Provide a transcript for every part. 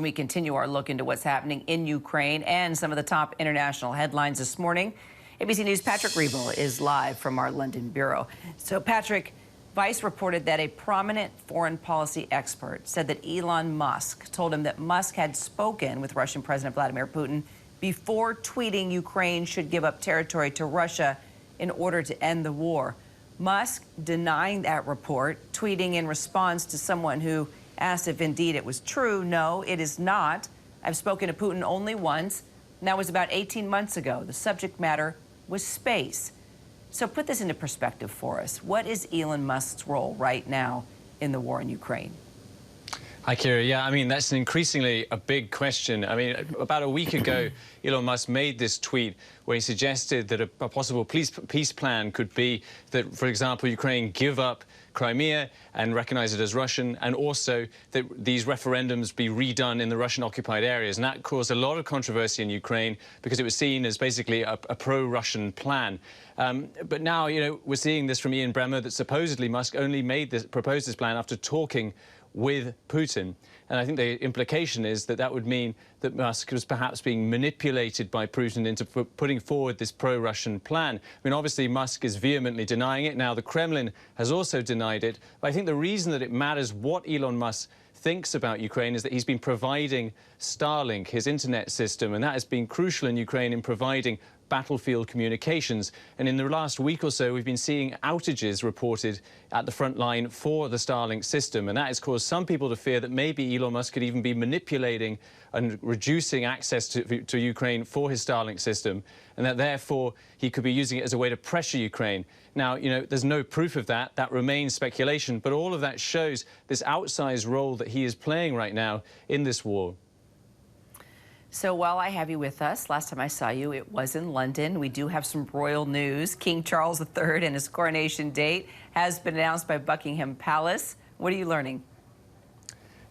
We continue our look into what's happening in Ukraine and some of the top international headlines this morning. ABC News' Patrick Reevell is live from our London bureau. So, Patrick, Vice reported that a prominent foreign policy expert said that Elon Musk told him that Musk had spoken with Russian President Vladimir Putin before tweeting Ukraine should give up territory to Russia in order to end the war. Musk denying that report, tweeting in response to someone who asked if indeed it was true. No, it is not. I've spoken to Putin only once, and that was about 18 months ago. The subject matter was space. So put this into perspective for us. What is Elon Musk's role right now in the war in Ukraine? Hi, Kira. Yeah, I mean, that's increasingly a big question. I mean, about a week ago, Elon Musk made this tweet where he suggested that a possible peace plan could be that, for example, Ukraine give up Crimea and recognize it as Russian, and also that these referendums be redone in the Russian-occupied areas. And that caused a lot of controversy in Ukraine because it was seen as basically a pro-Russian plan. But now, you know, we're seeing this from Ian Bremmer that supposedly Musk only proposed this plan after talking with Putin. And I think the implication is that that would mean that Musk was perhaps being manipulated by Putin into putting forward this pro-Russian plan. I mean, obviously, Musk is vehemently denying it. Now, the Kremlin has also denied it. But I think the reason that it matters what Elon Musk thinks about Ukraine is that he's been providing Starlink, his internet system, and that has been crucial in Ukraine in providing battlefield communications. And in the last week or so, we've been seeing outages reported at the front line for the Starlink system. And that has caused some people to fear that maybe Elon Musk could even be manipulating and reducing access to Ukraine for his Starlink system, and that therefore he could be using it as a way to pressure Ukraine. Now, you know, there's no proof of that. That remains speculation. But all of that shows this outsized role that he is playing right now in this war. So while I have you with us, last time I saw you, it was in London. We do have some royal news. King Charles III and his coronation date has been announced by Buckingham Palace. What are you learning?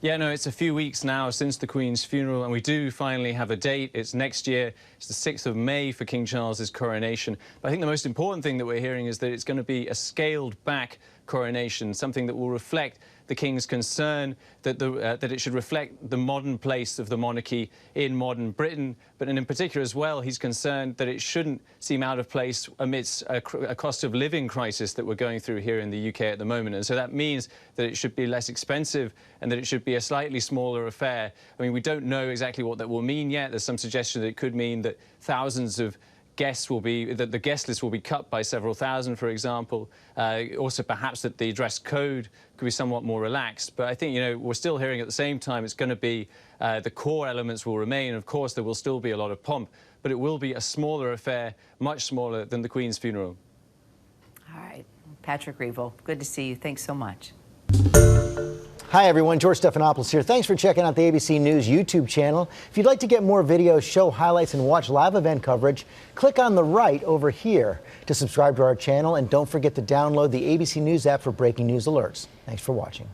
Yeah, no, it's a few weeks now since the Queen's funeral, and we do finally have a date. It's next year. It's the 6th of May for King Charles's coronation. But I think the most important thing that we're hearing is that it's going to be a scaled-back coronation, something that will reflect the King's concern that it should reflect the modern place of the monarchy in modern Britain. But in particular as well, he's concerned that it shouldn't seem out of place amidst a cost of living crisis that we're going through here in the UK at the moment. And so that means that it should be less expensive and that it should be a slightly smaller affair. I mean, we don't know exactly what that will mean yet. There's some suggestion that it could mean that thousands of guests will be, that the guest list will be cut by several thousand, for example. Also, perhaps that the dress code could be somewhat more relaxed. But I think, you know, we're still hearing at the same time it's going to be the core elements will remain. Of course, there will still be a lot of pomp, but it will be a smaller affair, much smaller than the Queen's funeral. All right. Patrick Reevell, good to see you. Thanks so much. Hi, everyone. George Stephanopoulos here. Thanks for checking out the ABC News YouTube channel. If you'd like to get more videos, show highlights, and watch live event coverage, click on the right over here to subscribe to our channel. And don't forget to download the ABC News app for breaking news alerts. Thanks for watching.